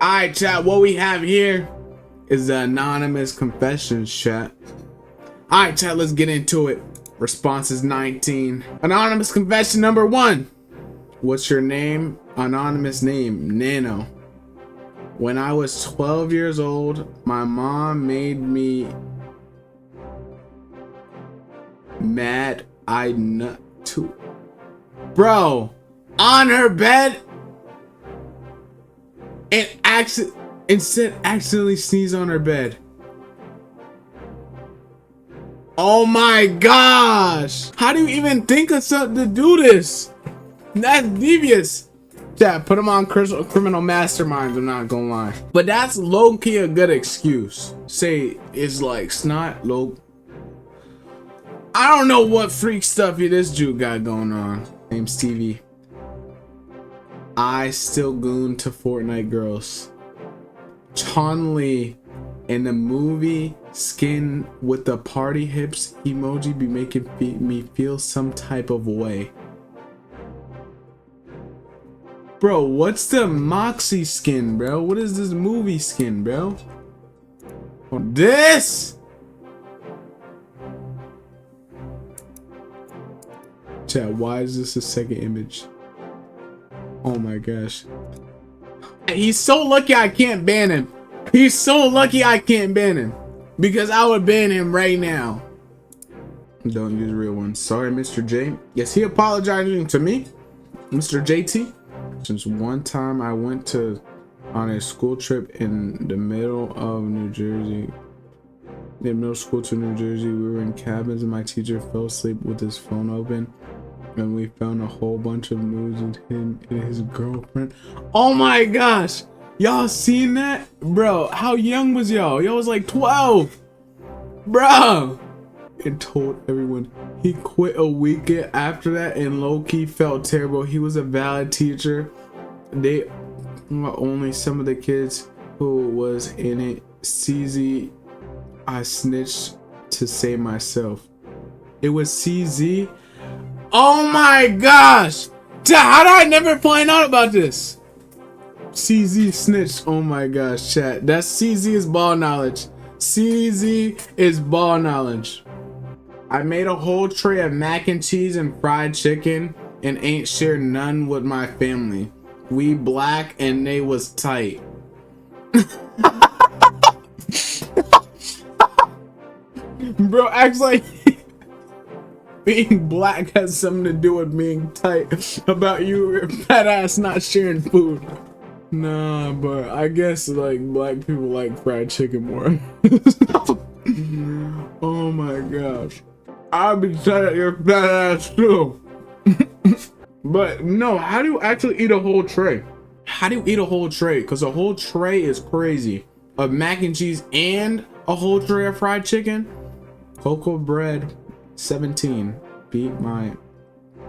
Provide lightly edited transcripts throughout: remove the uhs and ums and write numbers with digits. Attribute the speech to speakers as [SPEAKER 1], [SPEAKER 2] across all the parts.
[SPEAKER 1] Alright, chat, what we have here is the anonymous confessions, chat. Alright, chat, let's get into it. Response is 19. Anonymous confession number 1. What's your name? Anonymous name, Nano. When I was 12 years old, my mom made me mad. I nut too. Bro, on her bed and accidentally sneeze on her bed. Oh my gosh! How do you even think of something to do this? That's devious. Yeah, put them on criminal masterminds, I'm not gonna lie. But that's low-key a good excuse. Say it's like snot, low. I don't know what freak stuff this dude got going on. Name's Stevie. I still goon to Fortnite girls. Chun-Li in the movie skin with the party hips emoji be making me feel some type of way. Bro, what's the Moxie skin, bro? What is this movie skin, bro? This? Chat, why is this a second image? Oh my gosh. He's so lucky I can't ban him. He's so lucky I can't ban him. Because I would ban him right now. Don't use real ones. Sorry, Mr. J. Yes, he apologizing to me, Mr. JT. Since one time I went on a school trip in the middle of New Jersey. In middle school to New Jersey, we were in cabins and my teacher fell asleep with his phone open. And we found a whole bunch of news of him and his girlfriend. Oh my gosh! Y'all seen that? Bro, how young was y'all? Y'all was like 12! Bro! And told everyone he quit a week after that and low-key felt terrible. He was a valid teacher. They were only some of the kids who was in it. CZ, I snitched to save myself. It was CZ? Oh my gosh! How did I never find out about this? CZ snitched. Oh my gosh, chat. That's CZ is ball knowledge. CZ is ball knowledge. I made a whole tray of mac and cheese and fried chicken and ain't shared none with my family. We black and they was tight. Bro acts like being black has something to do with being tight about you fat ass not sharing food. Nah, but I guess like black people like fried chicken more. Oh my gosh. I'll be tight at your fat ass too. But no, how do you actually eat a whole tray? How do you eat a whole tray? Because a whole tray is crazy. Of mac and cheese and a whole tray of fried chicken? Cocoa bread. 17. Beat my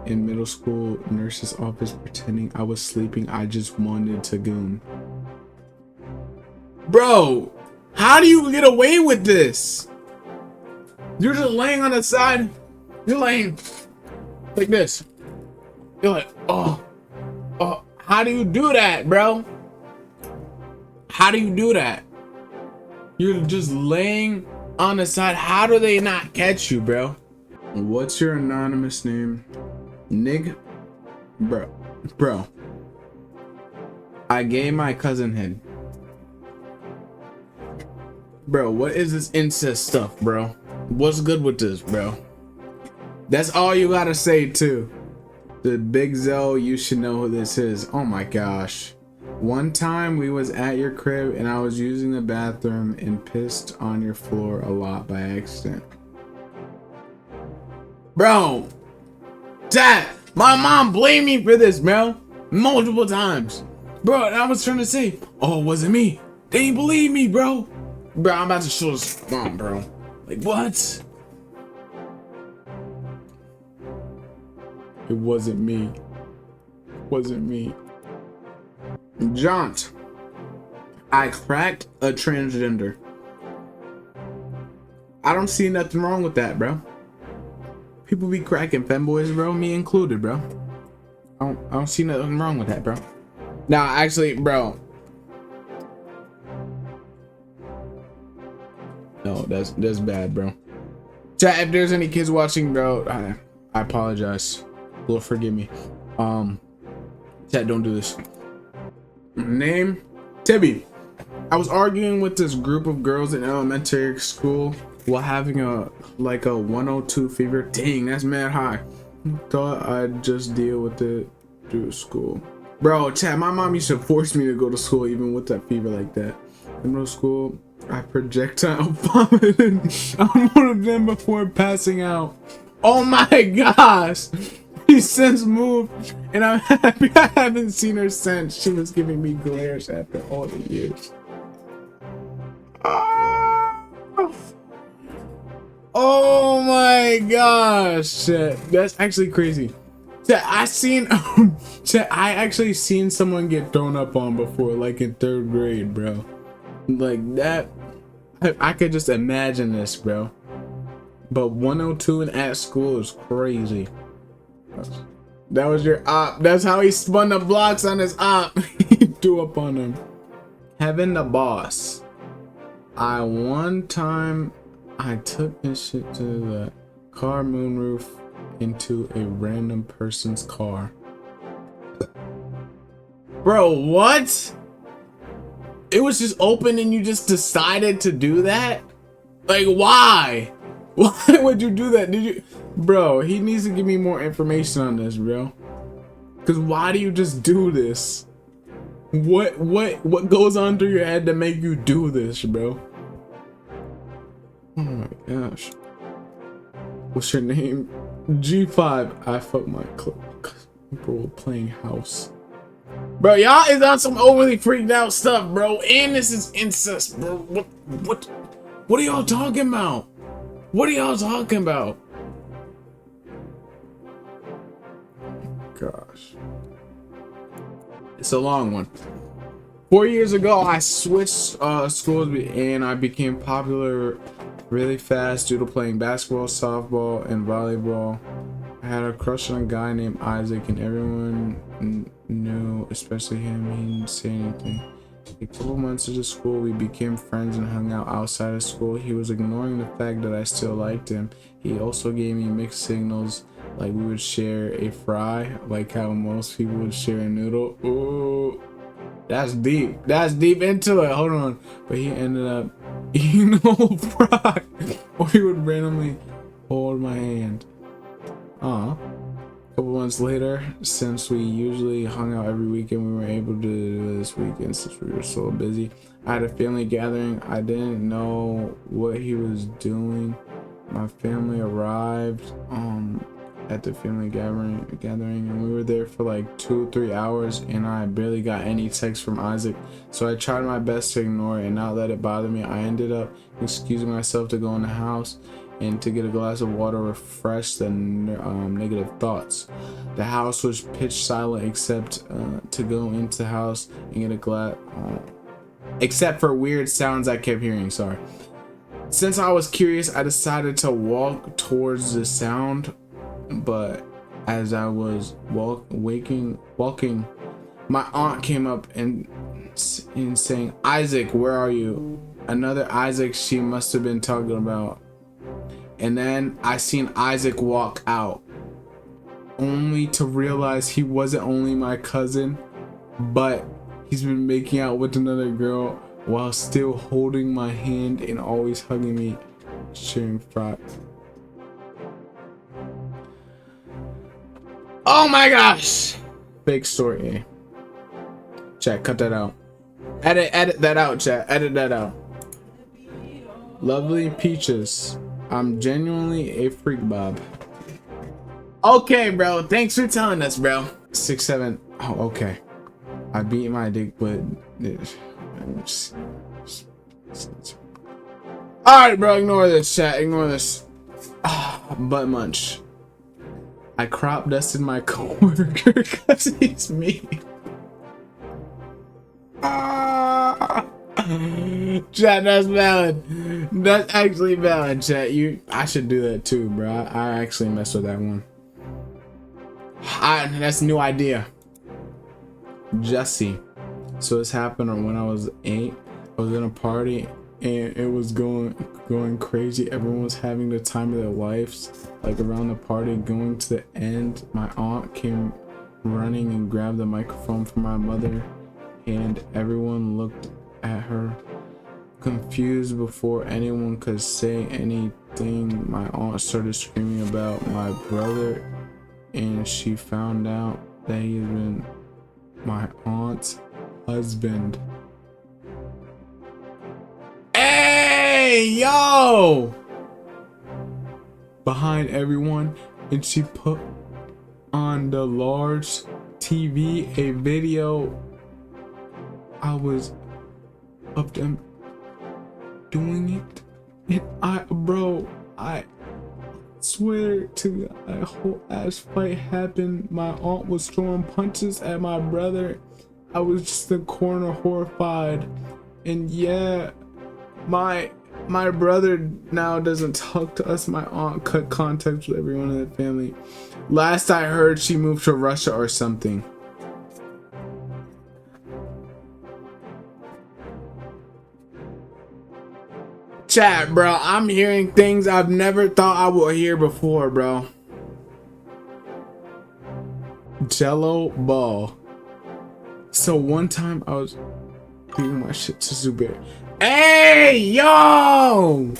[SPEAKER 1] in middle school nurse's office pretending I was sleeping. I just wanted to goon. Bro, how do you get away with this? You're just laying on the side. You're laying like this. You're like, oh, how do you do that, bro? How do you do that? You're just laying on the side. How do they not catch you, bro? What's your anonymous name? Nig? Bro. I gave my cousin head. Bro, what is this incest stuff, bro? What's good with this, bro? That's all you gotta say, too. The Big Zell, you should know who this is. Oh my gosh. One time we was at your crib and I was using the bathroom and pissed on your floor a lot by accident. Bro, Dad, my mom blamed me for this, bro. Multiple times. Bro, and I was trying to say, oh, it wasn't me. They didn't believe me, bro. Bro, I'm about to show this mom, bro. Like, what? It wasn't me. It wasn't me. Jaunt. I cracked a transgender. I don't see nothing wrong with that, bro. People be cracking femboys, bro, me included, bro. I don't see nothing wrong with that, bro. Nah, actually, bro, No, that's bad, bro. Chat, if there's any kids watching, bro, I apologize. Lord forgive me. Chat, don't do this. Name Tibby. I was arguing with this group of girls in elementary school while having a 102 fever. Dang, that's mad high. Thought I'd just deal with it through school. Bro, chat, my mom used to force me to go to school even with that fever like that. In middle school, I projectile vomited on one of them before passing out. Oh my gosh! He since moved, and I'm happy I haven't seen her since. She was giving me glares after all the years. Oh my gosh, shit. That's actually crazy. I actually seen someone get thrown up on before, like in 3rd grade, bro. Like that, I could just imagine this, bro. But 102 and at school is crazy. That was your op. That's how he spun the blocks on his op. He threw up on him. Kevin the boss. One time I took this shit to the car moonroof into a random person's car. Bro, what? It was just open and you just decided to do that? Like, why? Why would you do that? Did you? Bro, he needs to give me more information on this, bro. Because why do you just do this? What goes on through your head to make you do this, bro? Oh my gosh. What's your name? G5. I fuck my bro playing house. Bro, y'all is on some overly freaked out stuff, bro. And this is incest, bro. What are y'all talking about? What are y'all talking about? Gosh. It's a long one. 4 years ago, I switched schools and I became popular really fast due to playing basketball, softball, and volleyball. I had a crush on a guy named Isaac, and everyone knew, especially him. He didn't say anything. A couple months into school, we became friends and hung out outside of school. He was ignoring the fact that I still liked him. He also gave me mixed signals, like we would share a fry, like how most people would share a noodle. Ooh, that's deep. That's deep into it. Hold on. But he ended up eating the whole fry, or he would randomly hold my hand. A couple months later, since we usually hung out every weekend, we were able to do this weekend since we were so busy. I had a family gathering. I didn't know what he was doing. My family arrived at the family gathering, and we were there for like 2-3 hours, and I barely got any text from Isaac. So I tried my best to ignore it and not let it bother me. I ended up excusing myself to go in the house and to get a glass of water, refresh the negative thoughts. The house was pitch silent except to go into the house and get a glass, except for weird sounds I kept hearing. Sorry. Since I was curious, I decided to walk towards the sound, but as I was walking, my aunt came up and saying, "Isaac, where are you?" Another Isaac she must have been talking about. And then I seen Isaac walk out, only to realize he wasn't only my cousin, but he's been making out with another girl while still holding my hand and always hugging me, sharing fries. Oh my gosh! Fake story. Chat, cut that out. Edit that out, chat. Edit that out. Lovely peaches. I'm genuinely a freak, Bob. Okay, bro. Thanks for telling us, bro. 6-7. Oh, okay. I beat my dick, but alright, bro. Ignore this, chat. Ignore this. Butt munch. I crop dusted my coworker because he's me. Chat, that's valid. That's actually valid, chat. I should do that too, bro. I actually messed with that one. That's a new idea. Jesse. So this happened when I was 8. I was in a party and it was going crazy. Everyone was having the time of their lives, like around the party. Going to the end, my aunt came running and grabbed the microphone from my mother, and everyone looked at her confused. Before anyone could say anything, my aunt started screaming about my brother, and she found out that he had been my aunt's husband. Hey, yo! Behind everyone, and she put on the large TV a video I was of them doing it, and I swear to God, a whole ass fight happened. My aunt was throwing punches at my brother. I was just in the corner horrified. And yeah, my brother now doesn't talk to us. My aunt cut contact with everyone in the family. Last I heard, she moved to Russia or something. Chat, bro, I'm hearing things I've never thought I would hear before, bro. Jello ball. So one time I was beating my shit to Zubair. Hey, yo!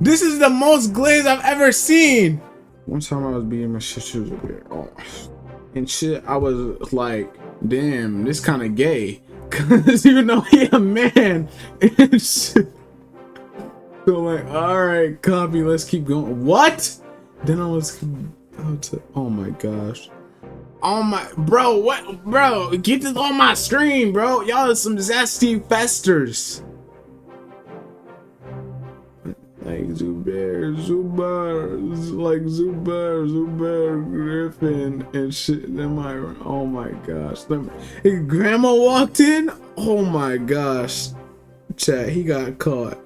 [SPEAKER 1] This is the most glaze I've ever seen. One time I was beating my shit to Zubair. Oh. And shit, I was like, damn, this kind of gay. Cause you know he a man. And shit. So like, alright, copy, let's keep going. What? Then I was oh my gosh. Oh my, bro, what, bro, get this on my screen, bro. Y'all are some zesty festers. Like Zubair, Griffin and shit. Then oh my gosh. Grandma walked in. Oh my gosh. Chat, he got caught.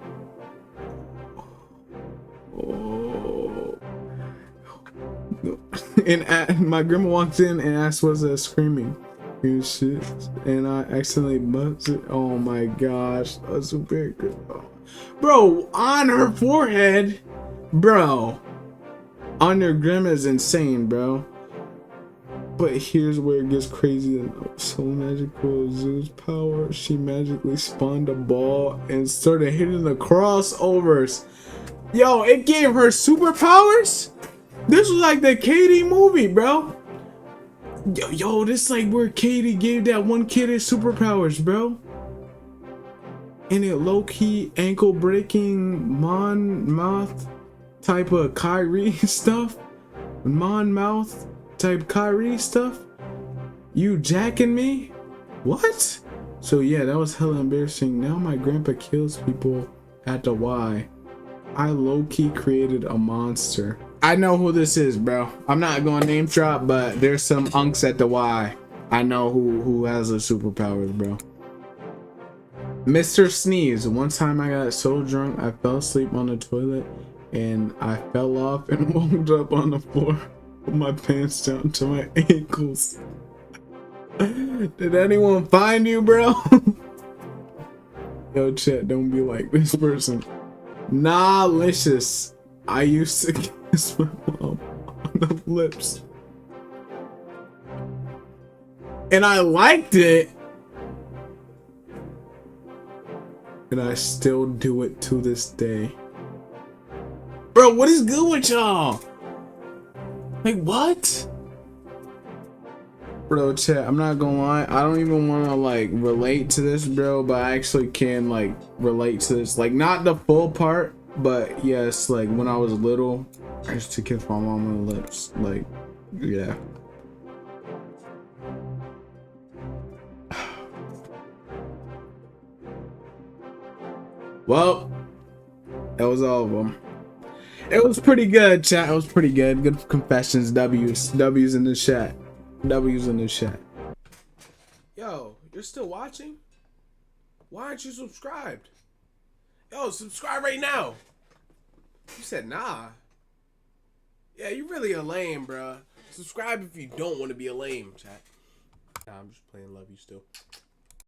[SPEAKER 1] Oh. And my grandma walked in and asked, "What's that screaming?" And shit. And I accidentally buzzed it. Oh my gosh. That's so big. Bro, on her forehead. Bro. On your grandma is insane, bro. But here's where it gets crazy. So magical, Zeus power. She magically spawned a ball and started hitting the crossovers. Yo, it gave her superpowers? This was like the Katie movie, bro. Yo, this is like where Katie gave that one kid his superpowers, bro. And it low-key ankle-breaking Monmouth type of Kyrie stuff. Monmouth type Kyrie stuff. You jacking me? What? So yeah, that was hella embarrassing. Now my grandpa kills people at the Y. I low-key created a monster. I know who this is, bro. I'm not gonna name drop, but there's some unks at the Y. I know who has the superpowers, bro. Mr. Sneeze. One time I got so drunk I fell asleep on the toilet and I fell off and woke up on the floor with my pants down to my ankles. Did anyone find you, bro? Yo, chat, don't be like this person. Nah, licious. I used to kiss my mom on the lips. And I liked it. And I still do it to this day. Bro, what is good with y'all? Like, what? Bro, chat, I'm not gonna lie. I don't even want to, like, relate to this, bro. But I actually can, like, relate to this. Like, not the full part. But, yes, like, when I was little, I used to kiss my mom on the lips. Like, yeah. Well, that was all of them. It was pretty good, chat. It was pretty good. Good confessions. W's in the chat. W's in the chat. Yo, you're still watching? Why aren't you subscribed? Yo, subscribe right now. You said nah. Yeah, you really a lame, bruh. Subscribe if you don't want to be a lame, chat. Nah, I'm just playing. Love you still.